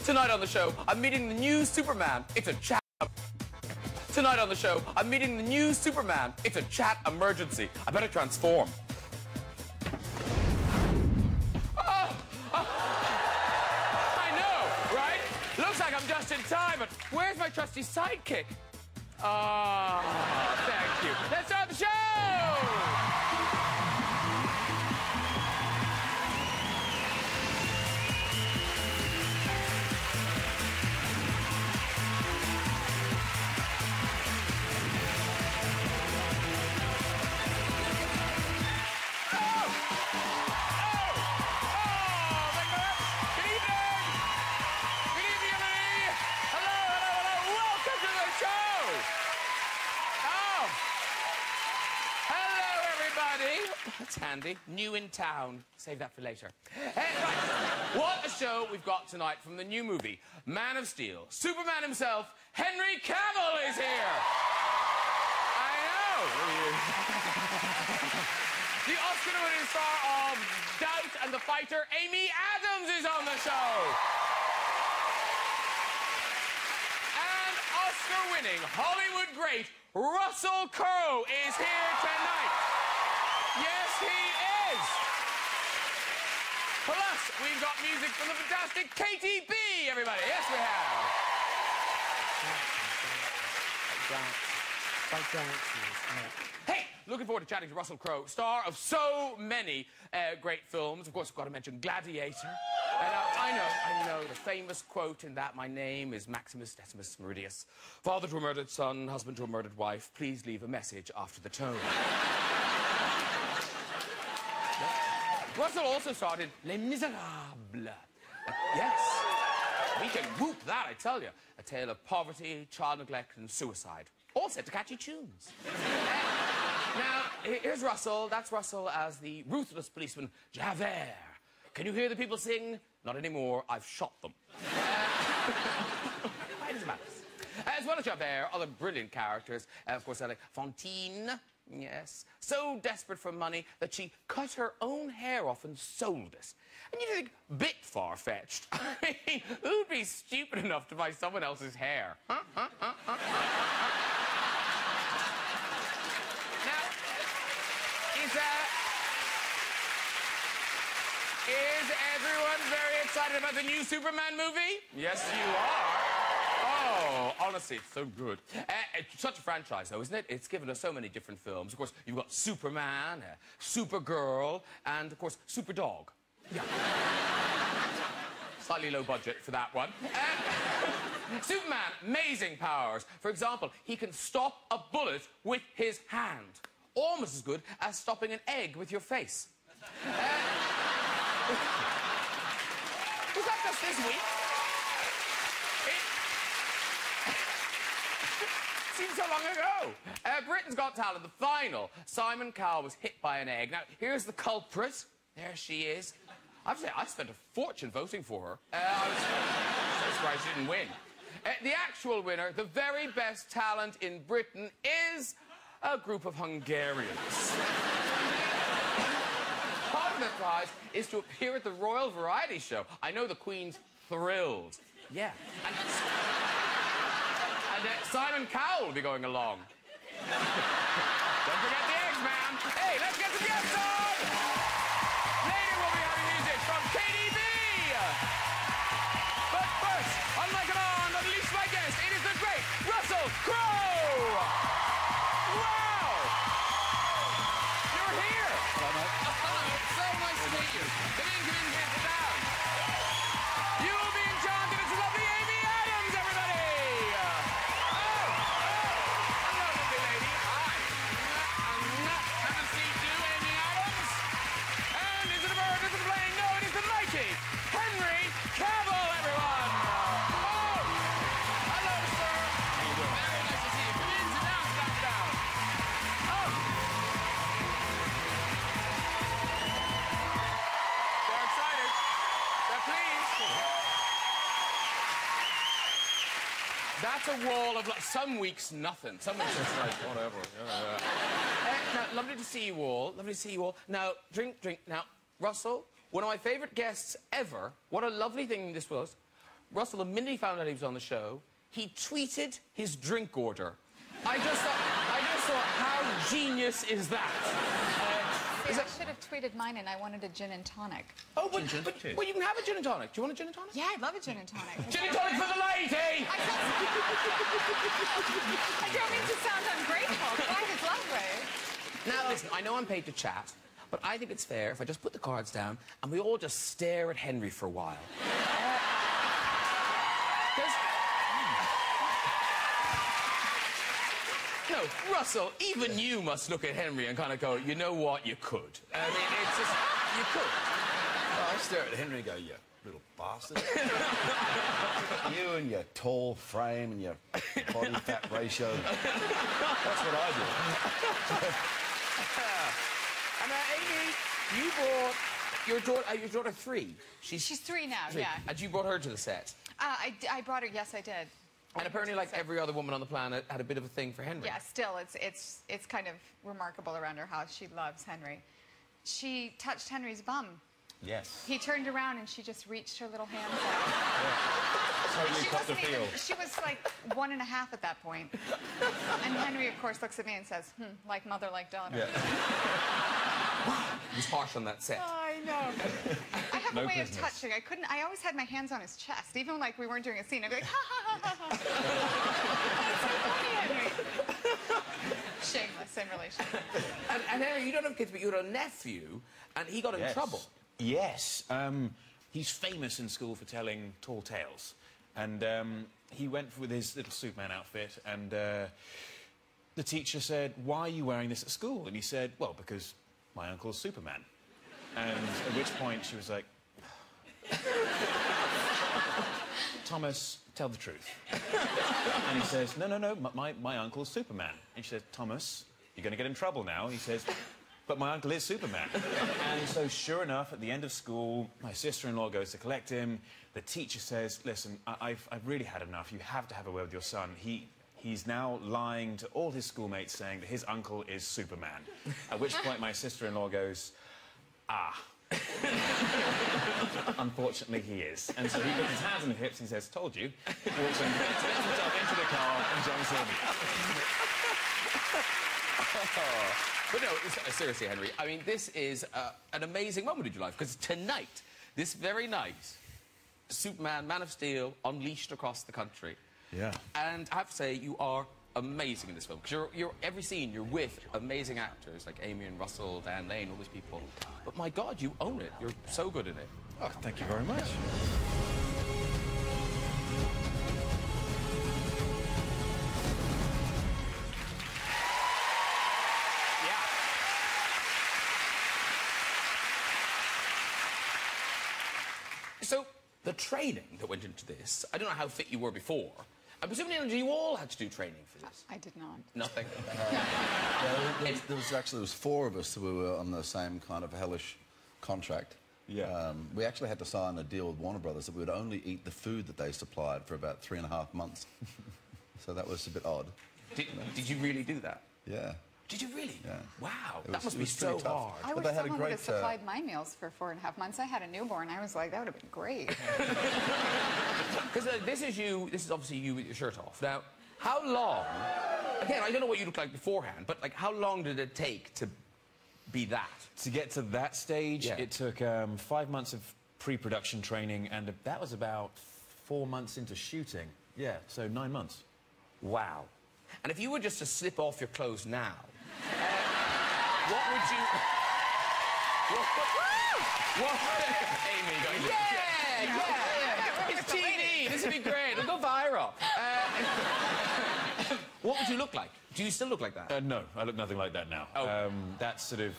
Tonight on the show, I'm meeting the new Superman. It's a chat. Tonight on the show, I'm meeting the new Superman. It's a chat emergency. I better transform. I know, right? Looks like I'm just in time, but where's my trusty sidekick? Thank you. Let's start the show! That's handy. New in town. Save that for later. Right. What a show we've got tonight from the new movie, Man of Steel. Superman himself, Henry Cavill, is here. I know. The Oscar-winning star of Doubt and the Fighter, Amy Adams, is on the show. And Oscar-winning Hollywood great Russell Crowe is here tonight. Yes, he is! Plus, we've got music from the fantastic KTB, everybody. Yes, we have. Hey, looking forward to chatting to Russell Crowe, star of so many great films. Of course, I've got to mention Gladiator. I know, the famous quote in that, my name is Maximus Decimus Meridius. Father to a murdered son, husband to a murdered wife, please leave a message after the tone. Russell also starred in Les Miserables. Yes, we can whoop that, I tell you. A tale of poverty, child neglect, and suicide. All set to catchy tunes. Now, here's Russell. That's Russell as the ruthless policeman, Javert. Can you hear the people sing? Not anymore. I've shot them. It doesn't matter. As well as Javert, other brilliant characters. Of course, like Fantine. Yes, so desperate for money that she cut her own hair off and sold it. And you think, bit far-fetched. I mean, who'd be stupid enough to buy someone else's hair? Now, is everyone very excited about the new Superman movie? Yes, you are. Oh, honestly, it's so good. It's such a franchise, though, isn't it? It's given us so many different films. Of course, you've got Superman, Supergirl, and, of course, Superdog. Yeah. Slightly low budget for that one. Superman, amazing powers. For example, he can stop a bullet with his hand. Almost as good as stopping an egg with your face. Was that just this week? Seems so long ago. Britain's Got Talent, the final. Simon Cowell was hit by an egg. Now, here's the culprit. There she is. I have to say, I spent a fortune voting for her. I was so surprised she didn't win. The actual winner, the very best talent in Britain, is a group of Hungarians. Part of the prize is to appear at the Royal Variety Show. I know the Queen's thrilled. Yeah. And Simon Cowell will be going along. Don't forget the eggs, man. Hey, let's get to the episode! Later we'll be having music from KDB. But first, on my command, not least my guest, it is the great Russell Crowe! Wow! You're here! Hello, mate. It's so nice to meet you. Come in, sit down. You will be enchanted. It's a lovely Amy Adams, everybody! Henry Cavill, everyone! Oh! Hello, sir. How you doing? Very nice to see you. Come in, sit down, sit down. Oh! They're excited. They're pleased. That's a wall of... Some weeks, nothing. Some weeks, it's like, whatever. Now, lovely to see you all. Lovely to see you all. Now, drink. Now, Russell... One of my favourite guests ever. What a lovely thing this was. Russell, the minute he found out he was on the show, he tweeted his drink order. I just thought, how genius is that? I should have tweeted mine, and I wanted a gin and tonic. Oh, but you can have a gin and tonic. Do you want a gin and tonic? Yeah, I'd love a gin and tonic. Gin and tonic for the lady! I don't mean to sound ungrateful. Life is lovely. Now, listen, I know I'm paid to chat, but I think it's fair if I just put the cards down and we all just stare at Henry for a while. No, Russell, even you must look at Henry and kind of go, you know what, you could. I mean, it's just, you could. Well, I stare at Henry and go, you little bastard. You and your tall frame and your body fat ratio. That's what I do. And Amy, you brought your daughter 3. She's 3 now, 3. yeah. And you brought her to the set. I brought her, yes, I did. And apparently, like every other woman on the planet, had a bit of a thing for Henry. Yeah, still, it's kind of remarkable around her house. She loves Henry. She touched Henry's bum. Yes. He turned around and she just reached her little hands out. Yeah. She was like 1.5 at that point. And Henry, of course, looks at me and says, like mother, like daughter. Yeah. He was harsh on that set. I know. I have a way of touching. I always had my hands on his chest. Even like we weren't doing a scene, I'd be like, ha, ha, ha, ha, ha. That's so funny, Henry. Shameless in relation. And Henry, you don't have kids, but you had a nephew, and he got in trouble. Yes. He's famous in school for telling tall tales. And he went with his little Superman outfit, and the teacher said, why are you wearing this at school? And he said, well, because my uncle's Superman. And at which point she was like, Thomas, tell the truth. And he says, no, my uncle's Superman. And she says, Thomas, you're going to get in trouble now. And he says, but my uncle is Superman. And so, sure enough, at the end of school, my sister-in-law goes to collect him. The teacher says, listen, I've really had enough. You have to have a word with your son. He's now lying to all his schoolmates saying that his uncle is Superman. At which point my sister-in-law goes, ah. Unfortunately, he is. And so he puts his hands on his hips and he says, told you. Walks into the car and jumps in. But no, seriously, Henry, I mean, this is an amazing moment in your life, because tonight, this very night, Superman, Man of Steel, unleashed across the country. Yeah. And I have to say, you are amazing in this film, because you're every scene, you're with amazing actors like Amy and Russell, Dan Lane, all these people. But my God, you own it. You're so good in it. Oh, thank you very much. So, the training that went into this, I don't know how fit you were before. I'm presuming you all had to do training for this. I did not. Nothing. There was 4 of us who were on the same kind of hellish contract. Yeah. We actually had to sign a deal with Warner Brothers that we would only eat the food that they supplied for about 3.5 months. So that was a bit odd. Did you really do that? Yeah. Did you really? Yeah. Wow, That must be so pretty tough. hard. I wish they had a someone would have great, supplied my meals for 4.5 months. I had a newborn. I was like, that would have been great. Because this is obviously you with your shirt off. Now, how long, again, I don't know what you looked like beforehand, but like, how long did it take to be that? To get to that stage, Yeah. it took 5 months of pre-production training, and that was about 4 months into shooting. Yeah, so 9 months. Wow. And if you were just to slip off your clothes now, what would you... What? Amy going, yeah! It's TV! This would be great. It'll go viral. What would you look like? Do you still look like that? No, I look nothing like that now. Oh. That's sort of...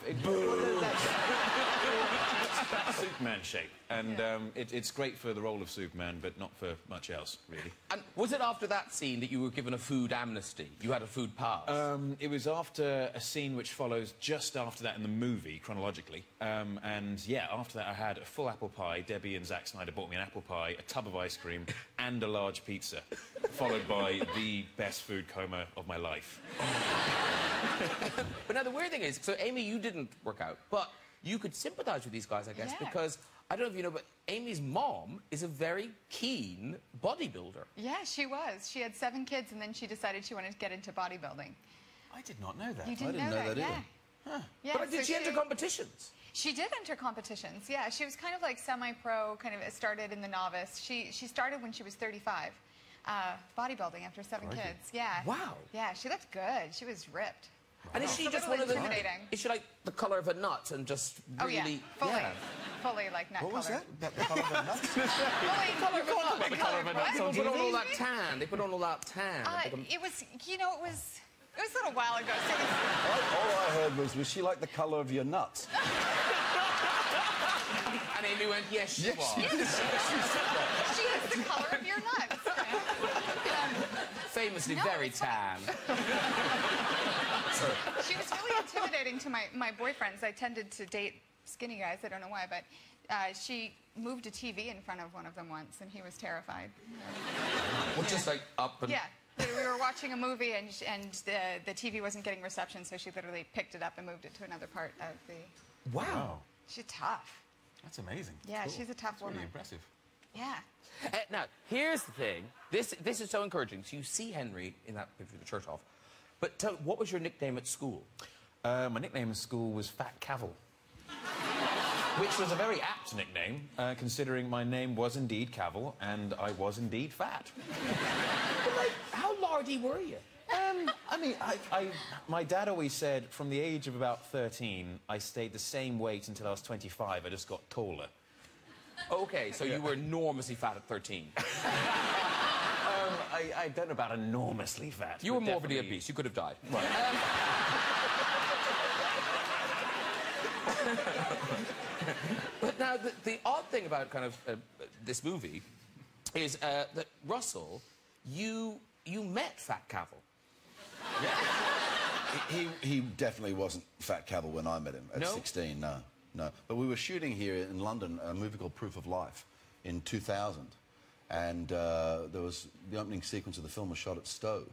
That's Superman shape. And it's great for the role of Superman, but not for much else, really. And was it after that scene that you were given a food amnesty? You had a food pass? It was after a scene which follows just after that in the movie, chronologically. And, yeah, after that I had a full apple pie. Debbie and Zack Snyder bought me an apple pie, a tub of ice cream, and a large pizza, followed by the best food coma of my life. But now the weird thing is, so Amy, you didn't work out, but you could sympathise with these guys, I guess, Yeah. because I don't know if you know, but Amy's mom is a very keen bodybuilder. Yeah, she was. She had 7 kids, and then she decided she wanted to get into bodybuilding. I did not know that. You didn't know that yeah. either. Huh. Yeah, But did she enter competitions? She did enter competitions, yeah. She was kind of like semi-pro, kind of started in the novice. She started when she was 35, bodybuilding after 7 kids. Yeah. Wow. Yeah, she looked good. She was ripped. And is she It's a just little one of the... intimidating. Is she like the colour of a nut and just really... Oh, yeah. Fully like nut What was color. that? About the colour of the nuts? Fully the colour of a nut. what? They put on all that tan. They put on all that tan. It was, you know, it was a little while ago. So it was, All I heard was she like the colour of your nuts? And Amy went, yes, she was. she is the color of your nuts. Famously No, very it's tan. She was really intimidating to my boyfriends. I tended to date skinny guys. I don't know why, but she moved a TV in front of one of them once, and he was terrified. Well, just like up and... Yeah. We were watching a movie, and the TV wasn't getting reception, so she literally picked it up and moved it to another part of the... Wow. She's tough. That's amazing. Yeah, Cool. she's a tough That's woman. really impressive. Yeah. Now, here's the thing. This is so encouraging. So you see Henry in that picture of the church off. But tell, what was your nickname at school? My nickname at school was Fat Cavill. Which was a very apt nickname, considering my name was indeed Cavill, and I was indeed fat. But, like, how lardy were you? I mean, my dad always said from the age of about 13, I stayed the same weight until I was 25. I just got taller. Okay, so you were enormously fat at 13. I don't know about enormously fat. You were but morbidly definitely- obese. You could have died. Right. But now, the odd thing about kind of this movie is that Russell, you met Fat Cavill. He definitely wasn't Fat Cavill when I met him at 16, no. But we were shooting here in London a movie called Proof of Life in 2000. And there was the opening sequence of the film was shot at Stowe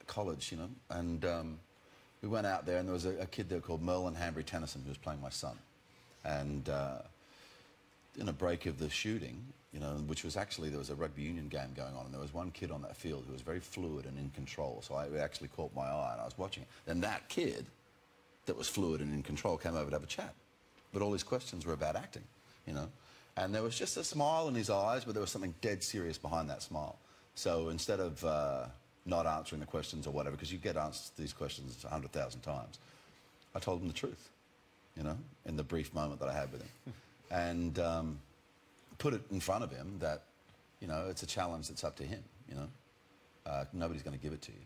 College, you know. And we went out there, and there was a kid there called Merlin Hanbury Tennyson who was playing my son. And in a break of the shooting, you know, which was actually, there was a rugby union game going on, and there was one kid on that field who was very fluid and in control, so it actually caught my eye, and I was watching it. Then that kid that was fluid and in control came over to have a chat. But all his questions were about acting, you know. And there was just a smile in his eyes, but there was something dead serious behind that smile. So instead of not answering the questions or whatever, because you get answers to these questions 100,000 times, I told him the truth, you know, in the brief moment that I had with him. And put it in front of him that, you know, it's a challenge that's up to him, you know. Nobody's going to give it to you.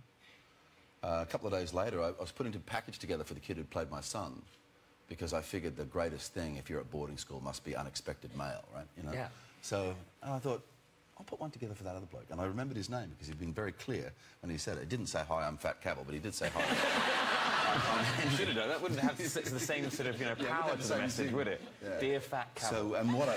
A couple of days later, I was putting a package together for the kid who played my son, because I figured the greatest thing if you're at boarding school must be unexpected mail, right? You know? Yeah. So I thought, I'll put one together for that other bloke. And I remembered his name because he'd been very clear when he said it. He didn't say, hi, I'm Fat Cavill, but he did say, hi. Should have done. That wouldn't have the same sort of, you know, power to the message, would it? Yeah. Dear Fat Cavill. So, and what I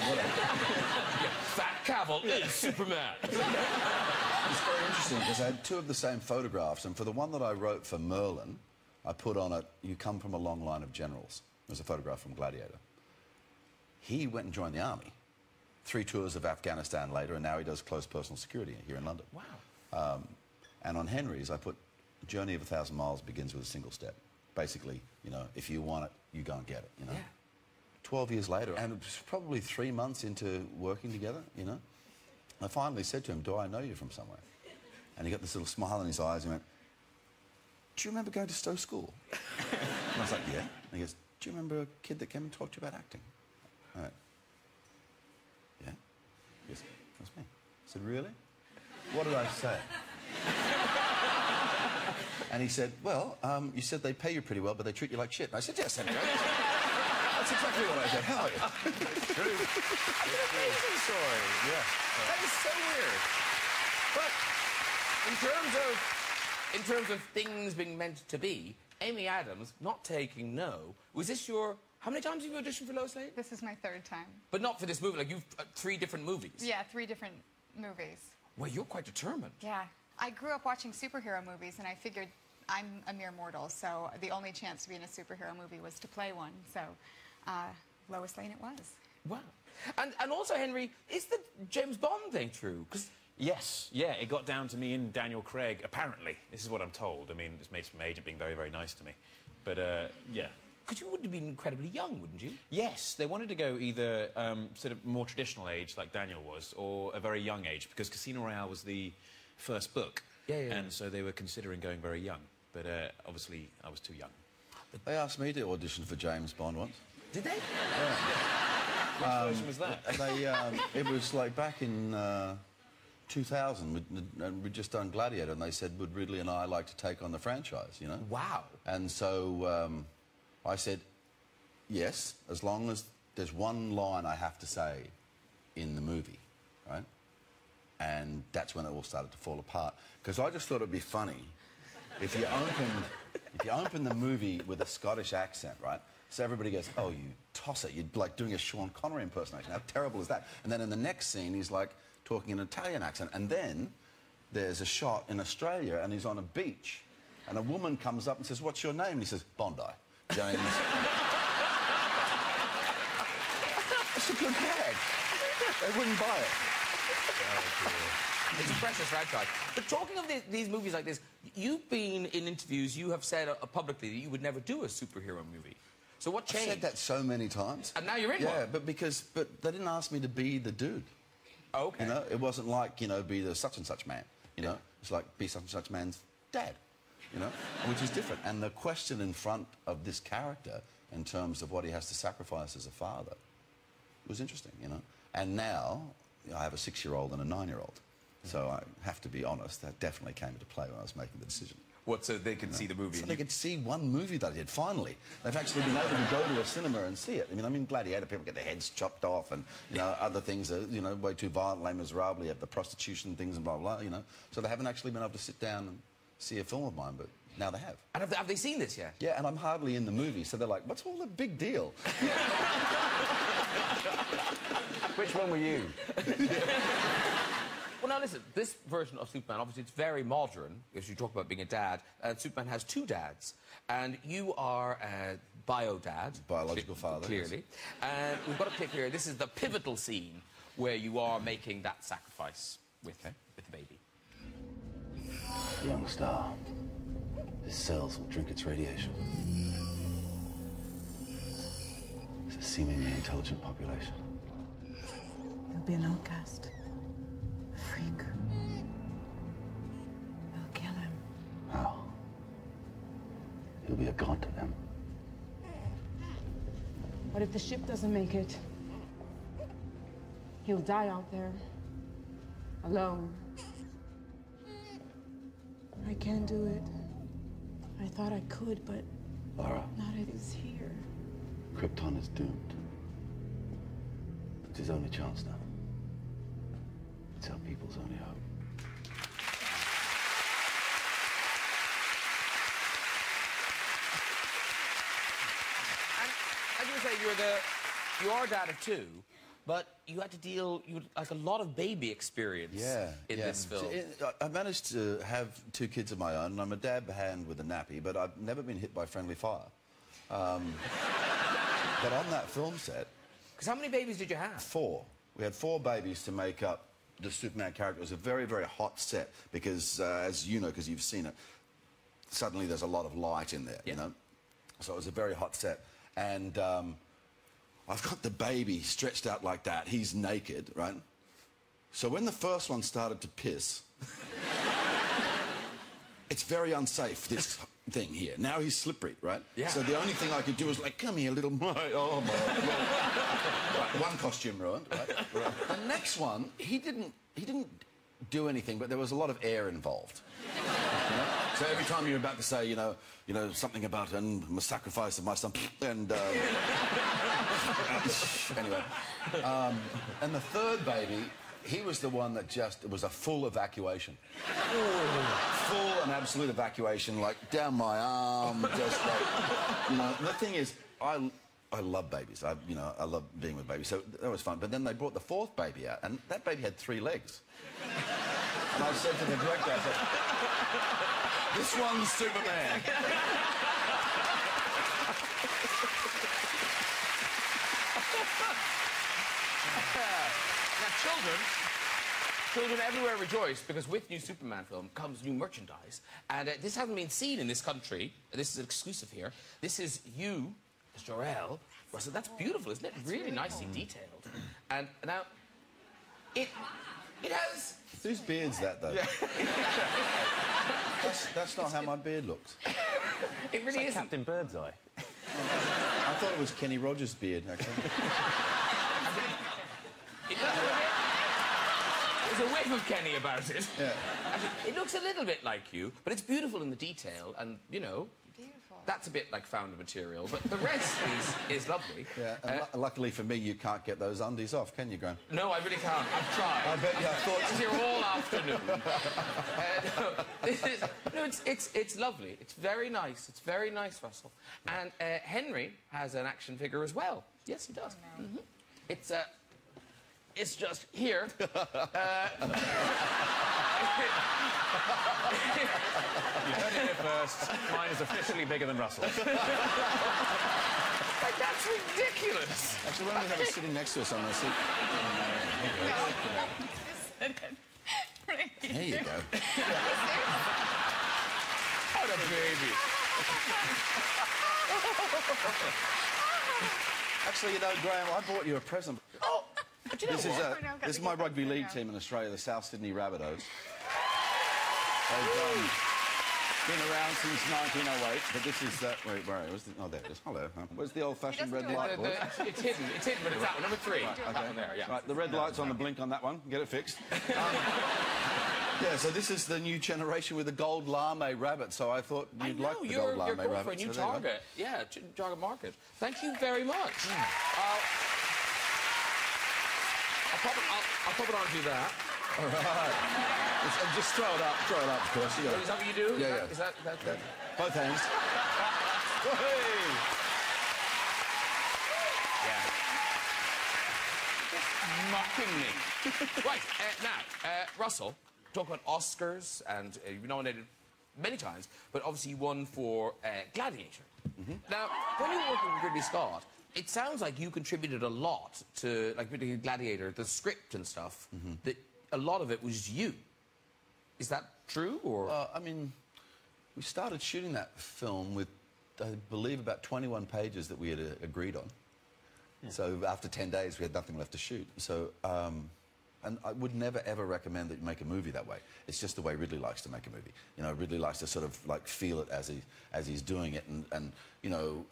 Fat Cavill is Superman. It's very interesting because I had 2 of the same photographs, and for the one that I wrote for Merlin, I put on it, you come from a long line of generals. It was a photograph from Gladiator. He went and joined the army. 3 tours of Afghanistan later, and now he does close personal security here in London. Wow. And on Henry's, I put, a journey of 1,000 miles begins with a single step. Basically, you know, if you want it, you go and get it, you know. Yeah. 12 years later, and it was probably 3 months into working together, you know, I finally said to him, do I know you from somewhere? And he got this little smile in his eyes and he went, do you remember going to Stowe School? And I was like, yeah. And he goes, do you remember a kid that came and talked to you about acting? I went, yeah. He goes, that's me. I said, really? What did I say? And he said, well, you said they pay you pretty well, but they treat you like shit. And I said, yes, Henry. That's exactly what I said. How are you? True. Amazing story. Yeah. That is so weird. But in terms of things being meant to be, Amy Adams not taking no. Was this your... How many times have you auditioned for Lois Lane? This is my 3rd time. But not for this movie. Like, you've 3 different movies. Yeah, 3 different movies. Well, you're quite determined. Yeah. I grew up watching superhero movies, and I figured I'm a mere mortal, so the only chance to be in a superhero movie was to play one. So, Lois Lane it was. Wow. And also, Henry, is the James Bond thing true? 'Cause yes, yeah, it got down to me and Daniel Craig, apparently. This is what I'm told. I mean, it's made from my agent being very, very nice to me. But, yeah. Because you would have been incredibly young, wouldn't you? Yes, they wanted to go either sort of more traditional age, like Daniel was, or a very young age, because Casino Royale was the first book. Yeah. And so they were considering going very young. But obviously, I was too young. They asked me to audition for James Bond once. Did they? Yeah. Which version was that? It was like back in 2000, we'd just done Gladiator, and they said, would Ridley and I like to take on the franchise, you know? Wow. And so I said, yes, as long as there's one line I have to say in the movie, right? And that's when it all started to fall apart. Because I just thought it'd be funny if you opened the movie with a Scottish accent, right? So everybody goes, oh, you tosser. You're like doing a Sean Connery impersonation. How terrible is that? And then in the next scene, he's like talking an Italian accent. And then there's a shot in Australia, and he's on a beach. And a woman comes up and says, what's your name? And he says, Bondi. James. It's a good gag. They wouldn't buy it. It's a precious franchise. But talking of these movies like this, you've been in interviews, you have said publicly that you would never do a superhero movie. So what changed? I've said that so many times. And now you're in one. Yeah, but they didn't ask me to be the dude. Oh, okay. You know, it wasn't like, you know, be the such and such man. You know, it's like be such and such man's dad. You know, which is different. And the question in front of this character, in terms of what he has to sacrifice as a father, was interesting. You know, and now I have a 6-year-old and a 9-year-old. So I have to be honest, that definitely came into play when I was making the decision. What, so they could see the movie? So they could see one movie that I did, finally. They've actually been able to go to a cinema and see it. I mean, Gladiator, people get their heads chopped off and, you know, other things are, you know, way too violent, Les Miserables, you have the prostitution things and blah, blah, you know. So they haven't actually been able to sit down and see a film of mine, but now they have. And have they seen this yet? Yeah, and I'm hardly in the movie, so they're like, what's all the big deal? Which one were you? Well, now listen, this version of Superman, obviously it's very modern, as you talk about being a dad, and Superman has 2 dads, and you are a bio-dad. Biological father. Clearly. Yes. And we've got a clip here. This is the pivotal scene where you are making that sacrifice with the baby. Young star. His cells will drink its radiation. It's a seemingly intelligent population. He'll be an outcast. A freak. They'll kill him. How? He'll be a god to them. What if the ship doesn't make it? He'll die out there. Alone. I can't do it. I thought I could, but Lara, not if he's here. Krypton is doomed. It's his only chance now. It's our people's only hope. And as you say, you are a dad of 2, but you had to deal with like a lot of baby experience in this film. I managed to have 2 kids of my own, and I'm a dab hand with a nappy, but I've never been hit by friendly fire. But on that film set... Because how many babies did you have? 4. We had 4 babies to make up the Superman character. It was a very, very hot set because, as you know, because you've seen it, suddenly there's a lot of light in there, you know? So it was a very hot set. And I've got the baby stretched out like that. He's naked, right? So when the first one started to piss, it's very unsafe, this thing here. Now he's slippery, right? Yeah. So the only thing I could do was like, come here, little boy. Oh, my God. Right, one costume ruined, right? The next one, he didn't do anything, but there was a lot of air involved. You know? So every time you're about to say, you know, something about the sacrifice of my son, and anyway, and the third baby, he was the one that it was a full evacuation. Full and absolute evacuation, like down my arm, just like, you know. The thing is, I love babies. I love being with babies, so that was fun. But then they brought the 4th baby out, and that baby had 3 legs. And I said to the director, I said, this one's Superman. Children everywhere rejoice, because with new Superman film comes new merchandise. And this hasn't been seen in this country. This is exclusive here. This is you, Jor-El. Russell, that's beautiful, isn't it? Really nicely detailed. And now, it has... Whose beard's that, though? Yeah. that's not how my beard looks. It really isn't. Captain Birdseye. I thought it was Kenny Rogers' beard, actually. There's a whiff of Kenny about it. Yeah. Actually, it looks a little bit like you, but it's beautiful in the detail, and, you know... Beautiful. That's a bit like found material, but the rest is lovely. Yeah, and luckily for me, you can't get those undies off, can you, Graham? No, I really can't. I've tried. I bet you. I thought... I was here all afternoon. No, it's lovely. It's very nice. It's very nice, Russell. And Henry has an action figure as well. Yes, he does. Oh, no. It's just here. You heard it here first. Mine is officially bigger than Russell's. Like, that's ridiculous. Actually, why don't we have it sitting next to us on the seat? There you go. What a baby. Actually, you know, Graham, I bought you a present. Oh, do you know This is my rugby league team in Australia, the South Sydney Rabbitohs. They've been around since 1908, but this is... wait, where is it? Oh, there it is. Hello. Where's the old-fashioned red light, boys? It's hidden, but it's that one, number 3. That one there, yeah. Right, the red light's on the blink on that one. Get it fixed. Yeah, so this is the new generation with the gold lame rabbit, so I thought you'd like the gold lame you're going rabbit. for a new so there you go. target. Yeah, target market. Thank you very much. I'll pop it onto that. All right. Just throw it up, of course. You got it. Is that what you do? Yeah. Is that Both hands. Just mocking me. Right, now, Russell, talk about Oscars, and you've been nominated many times, but obviously you won for Gladiator. Now, when you were working with Ridley Scott, it sounds like you contributed a lot to, like, particularly Gladiator, the script and stuff, that a lot of it was you. Is that true, or...? I mean, we started shooting that film with, I believe, about 21 pages that we had agreed on. Yeah. So after 10 days, we had nothing left to shoot. So, and I would never, ever recommend that you make a movie that way. It's just the way Ridley likes to make a movie. You know, Ridley likes to sort of, like, feel it as he's doing it, and you know,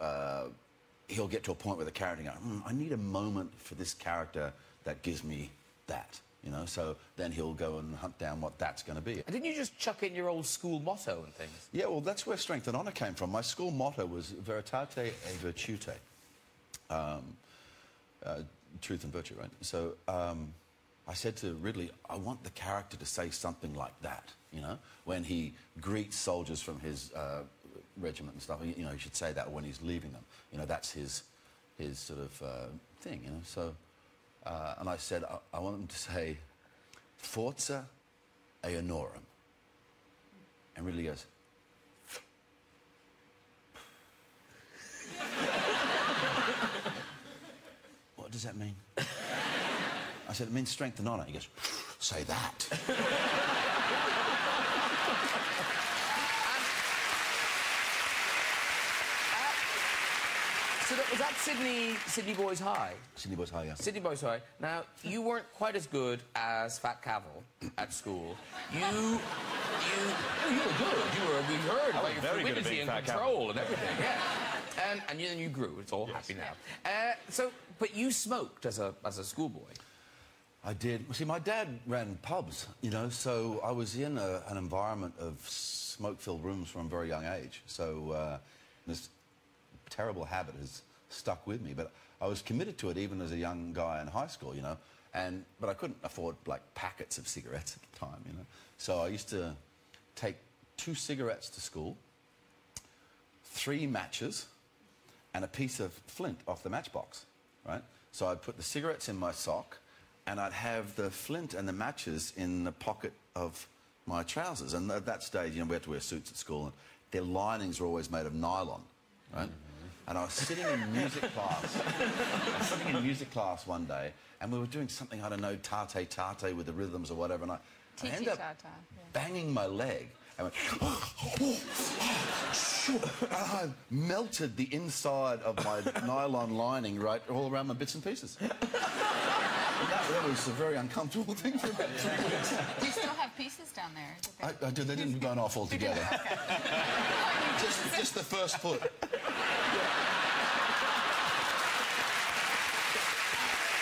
he'll get to a point where the character goes, I need a moment for this character that gives me that. You know, so then he'll go and hunt down what that's going to be. And didn't you just chuck in your old school motto and things? Yeah, well, that's where Strength and Honour came from. My school motto was Veritate et Virtute. Truth and virtue, right? So I said to Ridley, I want the character to say something like that, you know? When he greets soldiers from his regiment and stuff, you know, he should say that when he's leaving them. You know, that's his sort of thing, you know? So... and I said, I want them to say, Forza Aeonorum. And Ridley goes, what does that mean? I said, it means strength and honour. He goes, say that. So was that Sydney Boys High? Sydney Boys High, yeah. Sydney Boys High. Now, you weren't quite as good as Fat Cavill at school. You were good. We heard about your fluidity and control and everything. Yeah. And then you grew. It's all happy now. But you smoked as a schoolboy. I did. See, my dad ran pubs, you know, so I was in an environment of smoke-filled rooms from a very young age. So this terrible habit has stuck with me, but I was committed to it even as a young guy in high school, you know, but I couldn't afford, like, packets of cigarettes at the time, you know. So I used to take 2 cigarettes to school, 3 matches, and a piece of flint off the matchbox, right? So I'd put the cigarettes in my sock, and I'd have the flint and the matches in the pocket of my trousers. And at that stage, you know, we had to wear suits at school, and their linings were always made of nylon, right? And I was sitting in music class. I was sitting in music class one day, and we were doing something, I don't know, tate-tate with the rhythms or whatever, and I ended up banging my leg. I went, and I melted the inside of my nylon lining right all around my bits and pieces. And that was a very uncomfortable thing for about 3 weeks. Do you still have pieces down there? I do. They didn't burn off altogether. just the first foot.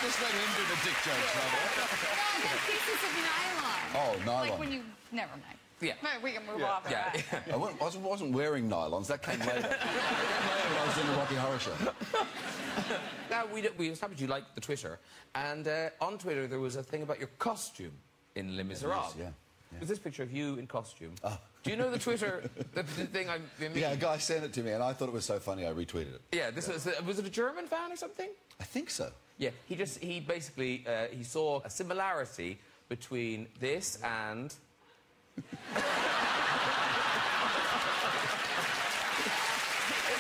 Just let him do the dick jokes, No, they're pieces of nylon. Oh, nylon. Like when you... Never mind. Yeah. We can move off of that. I wasn't wearing nylons. That came later. That came later when I was doing the Rocky Horror Show. Now, we established you liked the Twitter, and on Twitter there was a thing about your costume in Les Miserables. Yeah. Was this picture of you in costume? Do you know the Twitter, the thing I mean? Yeah, a guy sent it to me, and I thought it was so funny I retweeted it. Yeah, this was it a German fan or something? I think so. Yeah, he basically he saw a similarity between this and... It's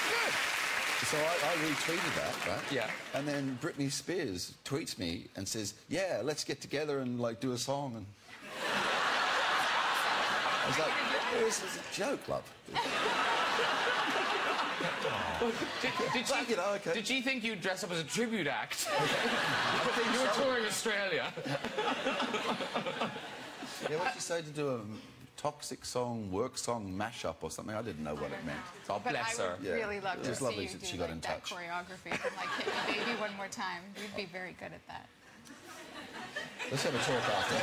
good. So I retweeted that, right? Yeah. And then Britney Spears tweets me and says, "Yeah, let's get together and like do a song." And I was like, "This is a joke, love." Did she think you'd dress up as a tribute act? You were touring Australia. Yeah, what'd she say, to do a toxic song, work song mashup or something? I didn't know what it meant. God bless her. I would really love to see lovely you that do she got like, in that touch. choreography from like Hit Me Baby one more time. You'd be very good at that. Let's have a talk after.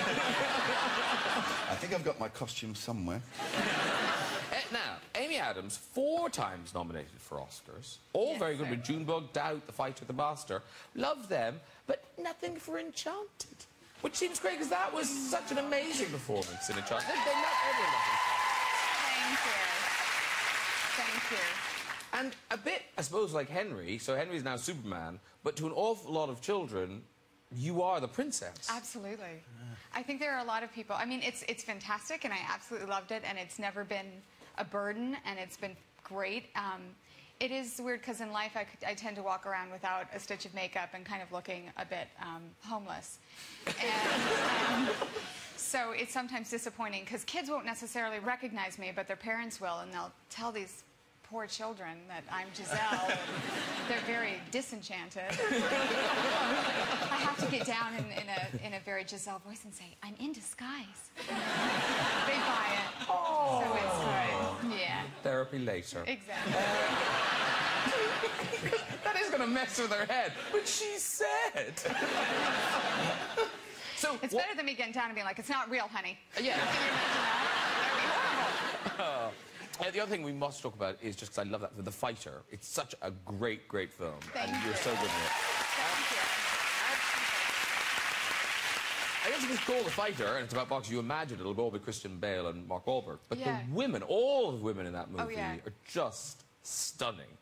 I think I've got my costume somewhere. Now, Amy Adams, 4 times nominated for Oscars. All very good with Junebug, Doubt, The Fighter, The Master. Love them, but nothing for Enchanted. Which seems great, because that was such an amazing performance in Enchanted. They not everyone loves Thank you. Thank you. And a bit, I suppose, like Henry. So Henry's now Superman, but to an awful lot of children, you are the princess. Absolutely. I think there are a lot of people... I mean, it's fantastic, and I absolutely loved it, and it's never been a burden, and it's been great. It is weird, because in life I tend to walk around without a stitch of makeup and kind of looking a bit homeless. And so it's sometimes disappointing, because kids won't necessarily recognize me, but their parents will, and they'll tell these poor children that I'm Giselle. They're very disenchanted. I have to get down in a very Giselle voice and say, "I'm in disguise." They buy it. Oh. So it's good. Yeah. Therapy later. Exactly. That is going to mess with her head. But she said. So it's better than me getting down and being like, "It's not real, honey." Yeah. Can you imagine that? That would be horrible. The other thing we must talk about is just, because I love that, The Fighter. It's such a great, great film. Thank and you. You're so good in it. Thank you. I guess it's called The Fighter, and it's about boxing. You imagine it'll all be Christian Bale and Mark Wahlberg. But the women, all the women in that movie are just stunning.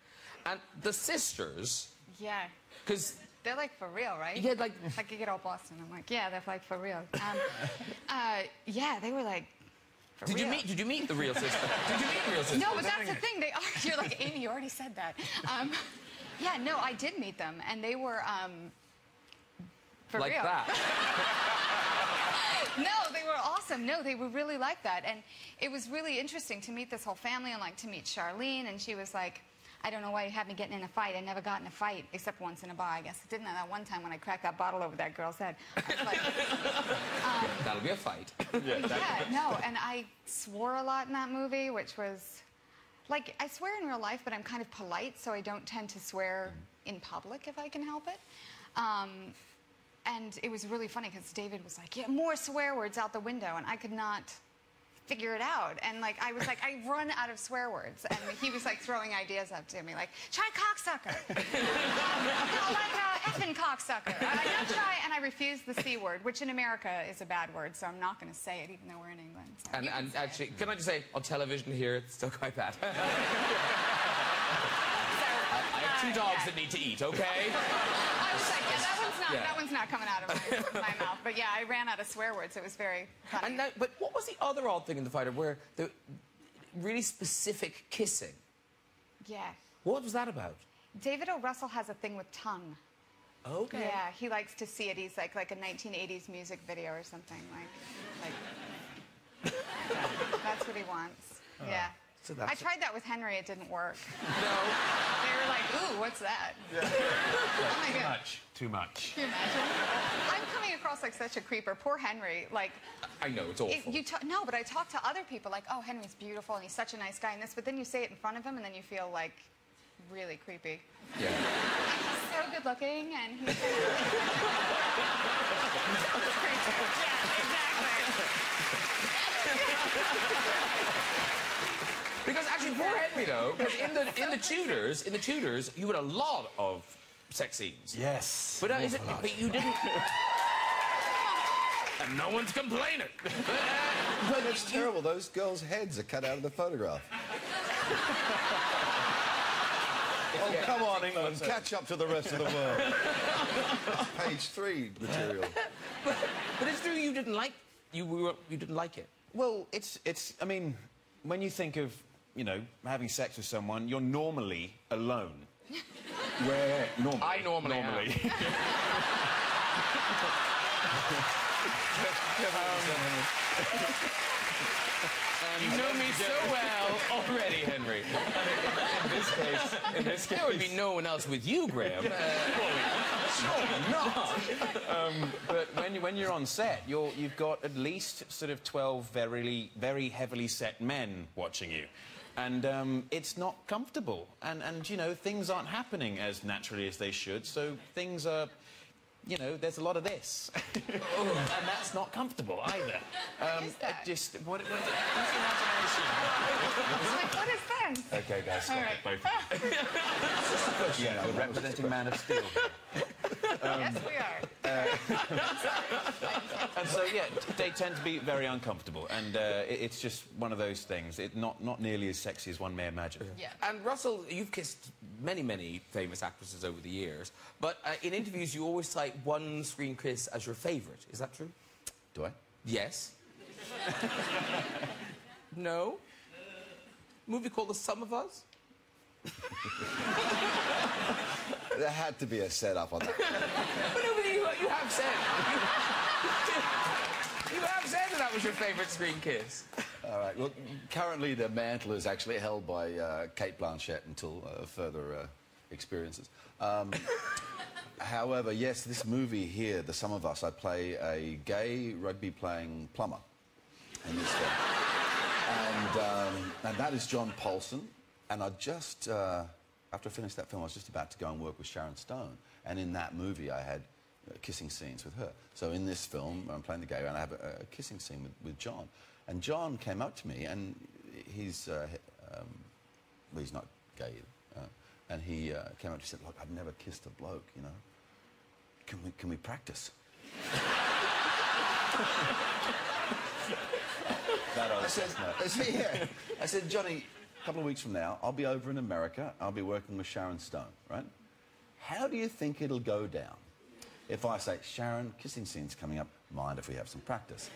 And the sisters... Yeah. Because... They're like for real, right? Yeah, like you get all Boston. I'm like, yeah, they're like for real. Yeah, they were like... Did you meet the real sister? Did you meet the real sister? No, but that's the thing. They are. You're like, Amy, you already said that. Yeah, no, I did meet them, and they were for like real. That. No, they were awesome. No, they were really like that, and it was really interesting to meet this whole family and like to meet Charlene, and she was like, "I don't know why you had me getting in a fight. I never got in a fight, except once in a bar, I guess. I didn't that one time when I cracked that bottle over that girl's head." I was like, that'll be a fight. Yeah, no, and I swore a lot in that movie, which was... Like, I swear in real life, but I'm kind of polite, so I don't tend to swear in public if I can help it. And it was really funny, because David was like, "Yeah, more swear words out the window," and I could not figure it out. And like I was like, I run out of swear words, and he was like throwing ideas up to me, like, "Try cocksucker." Effing cocksucker. I don't try, and I refuse the C word, which in America is a bad word, so I'm not going to say it, even though we're in England. So and actually, can I just say, on television here, it's still quite bad. I have 2 dogs that need to eat, okay? I was like, yeah, that one's not coming out of my mouth. But yeah, I ran out of swear words. It was very funny. And but what was the other odd thing in The Fighter, where the really specific kissing? Yeah. What was that about? David O. Russell has a thing with tongue. Okay. Yeah, he likes to see it. He's like a 1980s music video or something. Like that's what he wants. Yeah. So I tried that with Henry. It didn't work. No. They were like, ooh, what's that? Yeah. Oh my God. Too much. Can you imagine? I'm coming across like such a creeper. Poor Henry. Like, I know, it's awful. No, but I talk to other people like, oh, Henry's beautiful and he's such a nice guy and this, but then you say it in front of him and then you feel like really creepy. Yeah. He's so good looking and he's so Because actually, poor Henry though, because in the Tudors, you had a lot of sex scenes. Yes. But but you didn't. And no one's complaining. But it's terrible. Those girls' heads are cut out of the photograph. Oh, come on, England. Catch up to the rest of the world. Page 3 material. But it's true you didn't like you didn't like it. Well, I mean, when you think of, you know, having sex with someone, you're normally alone. Where normally. I normally am. You know me so well already, Henry. In this case, there would be no one else with you, Graham. Sure not. But when you're on set, you've got at least sort of 12 very heavily set men watching you, and it's not comfortable. And you know, things aren't happening as naturally as they should. So things are. You know, there's a lot of this. And that's not comfortable either. What is that? What's imagination? What is this? Okay, guys, stop it, both of you. Yeah, we're representing Man of Steel. Yes, we are. And so, yeah, they tend to be very uncomfortable, and it's just one of those things. It's not nearly as sexy as one may imagine. Yeah. And Russell, you've kissed many famous actresses over the years, but in interviews you always cite one screen kiss as your favourite. Is that true? Do I? Yes. No? Movie called The Sum of Us? There had to be a setup on that. But nobody, you have said. You have said that was your favourite screen kiss. All right. Well, currently the mantle is actually held by Kate Blanchett until further experiences. However, yes, this movie here, The Sum of Us, I play a gay rugby-playing plumber in this film. And that is John Paulson. And I just, after I finished that film, I was just about to go and work with Sharon Stone. And in that movie, I had kissing scenes with her. So in this film, I'm playing the gay guy, and I have a kissing scene with John. And John came up to me, and he's well, he's not gay either. And he came up and said, look, I've never kissed a bloke, you know. Can we practice? I said, Johnny, a couple of weeks from now, I'll be over in America. I'll be working with Sharon Stone, right? How do you think it'll go down if I say, Sharon, kissing scene's coming up, mind if we have some practice?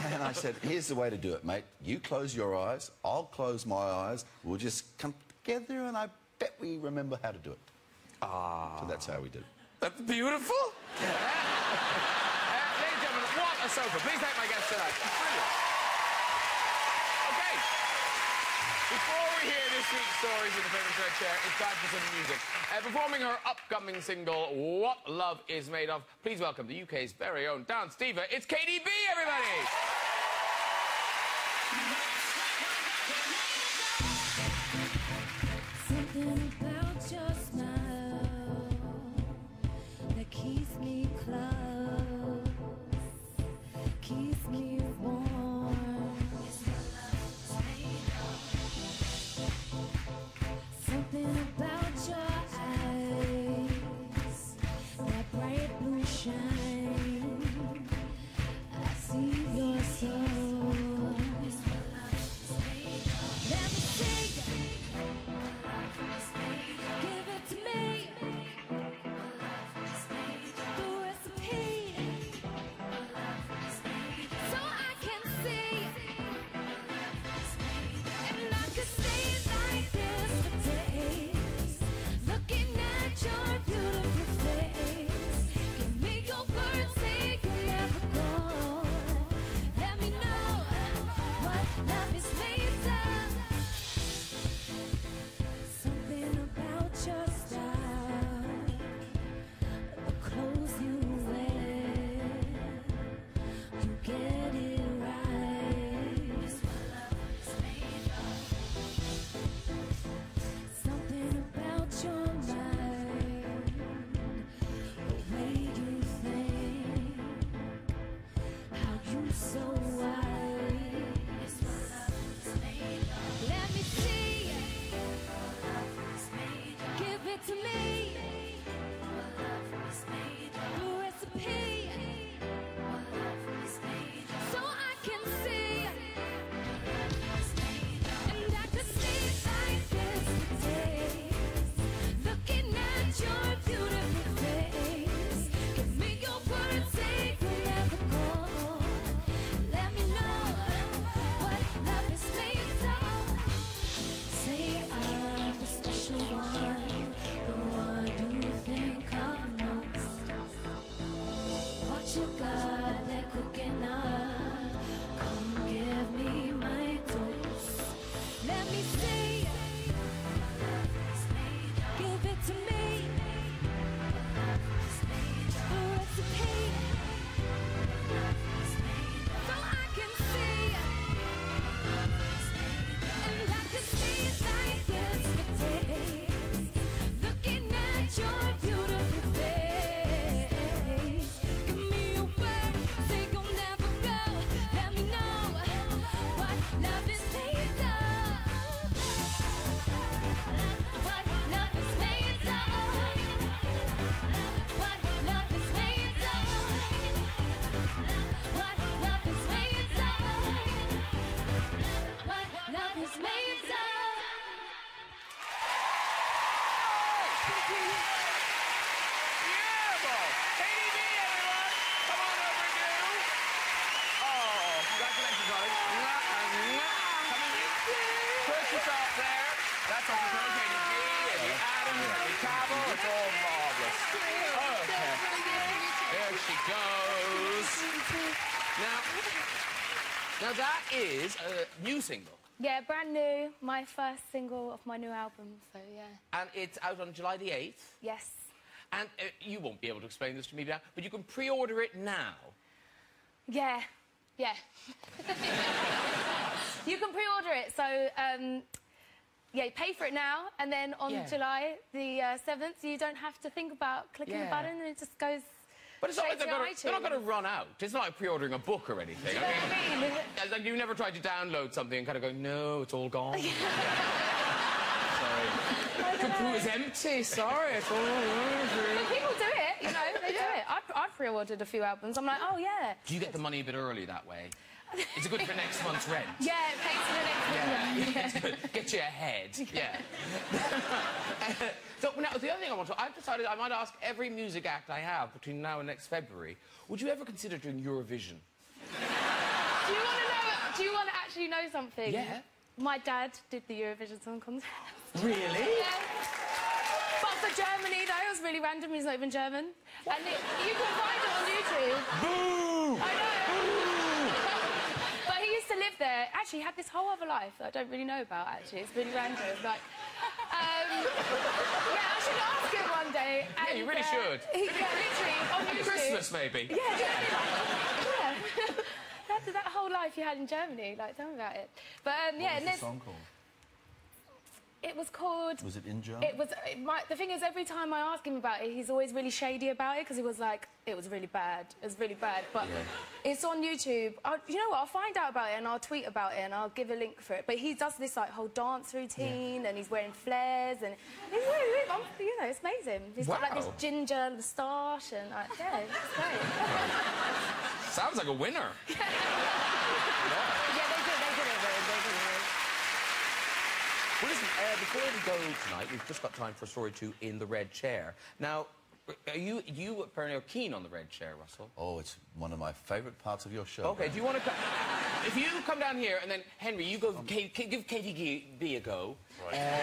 And I said, here's the way to do it, mate. You close your eyes, I'll close my eyes, we'll just come together, and I bet we remember how to do it. So that's how we did it. That's beautiful. Ladies and gentlemen, what a sofa. Please thank my guest tonight. Brilliant. Okay. Before we hear this week's stories in the famous red chair, it's time for some music. Performing her upcoming single, What Love Is Made Of, please welcome the UK's very own dance diva. It's KDB, everybody. Something about your smile that keeps me close, keeps me warm. Something about your eyes, that bright blue shine. I see your soul. so wide. Let me see. Give it to me. The recipe. So I can see. And I could sleep like this today. Looking at your beautiful face. Give me your word, say you'll never go. Let me know what love is made of. Say I'm the special one, the one you think of most. What you got that cooking up? Come give me my dose. Let me see. Give it to me. The recipe. So I can see. And I can see it like yesterday. Looking at your beautiful face. Give me your word, say you'll never go. Let me know what love is made of. What love is made of. What love is made of. What love is made of. What love is made of. Beautiful! KDB, everyone! Come on over and do. Oh, congratulations, darling. Coming in. Push yourself there. That's what you're doing, KDB, and the Adams, and the Cavill. It's all marvelous. Okay. There she goes. Now that is a new single. Yeah, brand new. My first single of my new album, so yeah. And it's out on July the 8th. Yes. And you won't be able to explain this to me now, but you can pre-order it now. Yeah. Yeah. You can pre-order it, so, yeah, you pay for it now, and then on July the 7th, you don't have to think about clicking the button, and it just goes But it's not like straight to they're not iTunes. going to run out. It's not like pre-ordering a book or anything. Do you know what I mean? Like you never tried to download something and kind of go, no, it's all gone. Sorry. Computer is empty. Sorry, it's all over. But people do it, you know, they do it. I've pre-ordered a few albums. I'm like, oh, yeah. Do you get the money a bit early that way? Is it good for next month's rent? Yeah, it pays for the next one. Yeah. Get you ahead. Yeah. So now the other thing I've decided I might ask every music act I have between now and next February. Would you ever consider doing Eurovision? Do you want to know? Do you want to actually know something? Yeah. My dad did the Eurovision Song Contest. Really? Yeah. But for Germany, though, it was really random. He's not even German. What? And you can find it on YouTube. Boo! I know. But he used to live there. Actually, he had this whole other life that I don't really know about, actually. It's really random. Like, yeah, I should ask him one day. And, Yeah, you really should. Yeah, literally, on At YouTube. Christmas, maybe. Yeah. That whole life you had in Germany, like, tell me about it. But, yeah, What was the song called? it was called... Was it in German? It was... the thing is, every time I ask him about it, he's always really shady about it, because he was like, it was really bad. It was really bad. But it's on YouTube. You know what? I'll find out about it, and I'll tweet about it, and I'll give a link for it. But he does this, like, whole dance routine, and he's wearing flares, and... He's really, you know, it's amazing. He's got, like, this ginger moustache, and, like, yeah, it's great. Sounds like a winner. Yeah, they did it. Well, listen, before we go tonight, we've just got time for story 2 in the red chair. Now, you apparently are keen on the red chair, Russell. Oh, it's one of my favourite parts of your show. Okay, do you want to... If you come down here, and then, Henry, you go... give KTB a go. Right.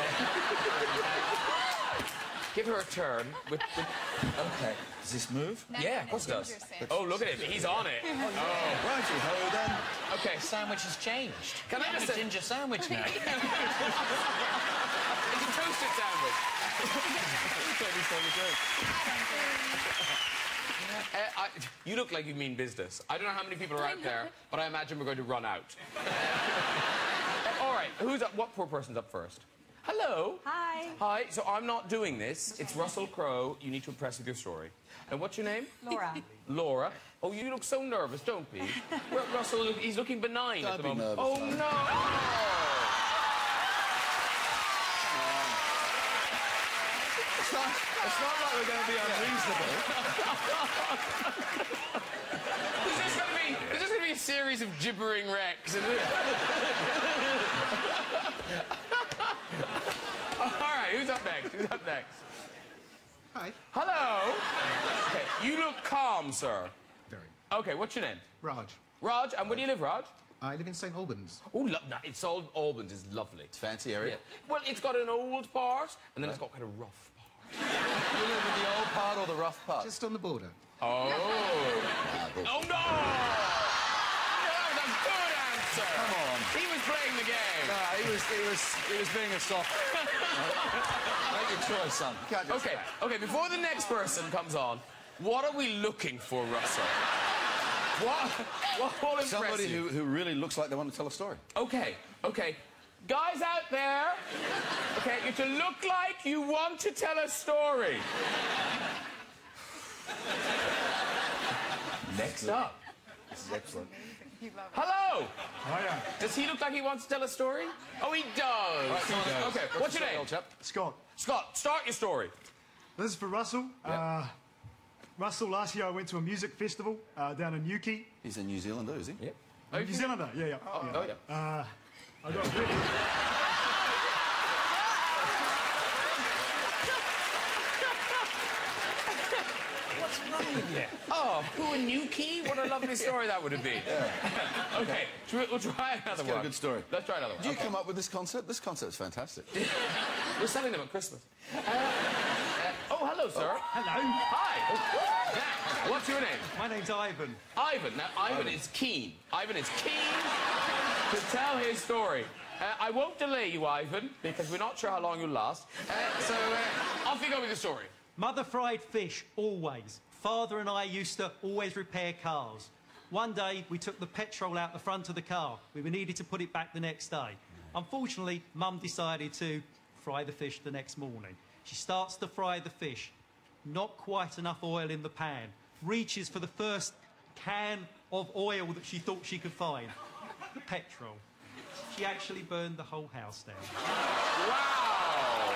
Give her a turn. Okay. Does this move? Yeah, of course it does. Oh, look at it. He's on it. Oh. Righty-ho, then. Okay. The sandwich has changed. Can I just... a ginger sandwich now. It's a toasted sandwich. You look like you mean business. I don't know how many people are out there, but I imagine we're going to run out. All right, who's up? What poor person's up first? Hello. Hi. Hi. So I'm not doing this. It's Russell Crowe. You need to impress with your story. And what's your name? Laura. Laura. Oh, you look so nervous, don't be. Russell, he's looking benign at the Don't be moment. nervous, Oh, mate. no! It's not like we're going to be unreasonable. There's just going to be a series of gibbering wrecks, isn't it? All right, who's up next? Who's up next? Hi. Hello. Okay, you look calm, sir. Very. Okay, what's your name? Raj. Raj, and where do you live, Raj? I live in St Albans. Oh, no, it's old Albans is lovely. It's a fancy area. Yeah. Well, it's got an old part, and then it's got kind of rough part. You live in the old part or the rough part? Just on the border. Oh. Oh, no! That was a good answer. Come on. He was playing the game. No, he was being a soft. Make your choice, son. You can't just Okay, before the next person comes on, what are we looking for, Russell? What will impress somebody you? who really looks like they want to tell a story. Okay. Guys out there, okay, you to look like you want to tell a story. Next up. This is excellent. You love it. Hello. Hiya. Does he look like he wants to tell a story? Oh, he does. Right, come on. Okay, what's your name? Old chap? Scott. Scott, start your story. This is for Russell. Russell, last year I went to a music festival down in Newquay. He's a New Zealander, is he? Yep. New Zealander, yeah. Oh, yeah. I got really... What's wrong with you? Oh, who in Newquay? What a lovely story that would have been. Yeah. Okay, we'll try another one. Got a good story. Let's try another one. Did you come up with this concept? This concept's fantastic. We're selling them at Christmas. Oh, hello, sir. Hello. Hi. Now, what's your name? My name's Ivan. Ivan. Now, Ivan is keen. Ivan is keen to tell his story. I won't delay you, Ivan, because we're not sure how long you'll last. So, off you go with the story. Mother fried fish, always. Father and I used to always repair cars. One day, we took the petrol out the front of the car. We needed to put it back the next day. Unfortunately, Mum decided to fry the fish the next morning. She starts to fry the fish. Not quite enough oil in the pan. Reaches for the first can of oil that she thought she could find. The petrol. She actually burned the whole house down. Wow!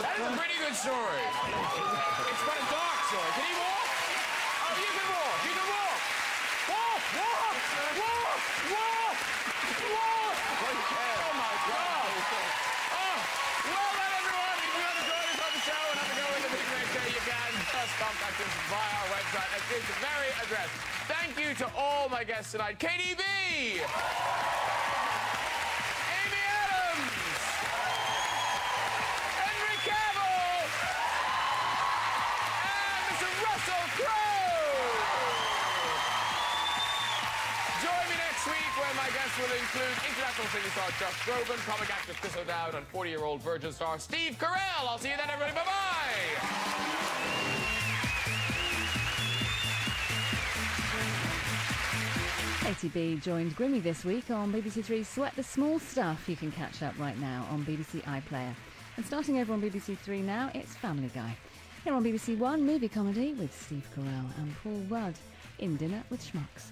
That is a pretty good story. It's quite a dark story. Can he walk? Oh, you can walk. You can walk. Walk! Walk! Walk! Walk! Walk! Oh, my God. Oh, well then, everyone. If you want to join us on the show and have a go in the big red day, you can just contact us via our website at this very address. Thank you to all my guests tonight. KDB! Cavill! And Mr. Russell Crowe! Join me next week when my guests will include international singing star Josh Groban, comic actor Chris O'Dowd, and 40-year-old Virgin star Steve Carell. I'll see you then, everybody. Bye-bye! ATB joined Grimmy this week on BBC Three's Sweat the Small Stuff. You can catch up right now on BBC iPlayer. And starting over on BBC Three now, it's Family Guy. Here on BBC One, movie comedy with Steve Carell and Paul Rudd in Dinner with Schmucks.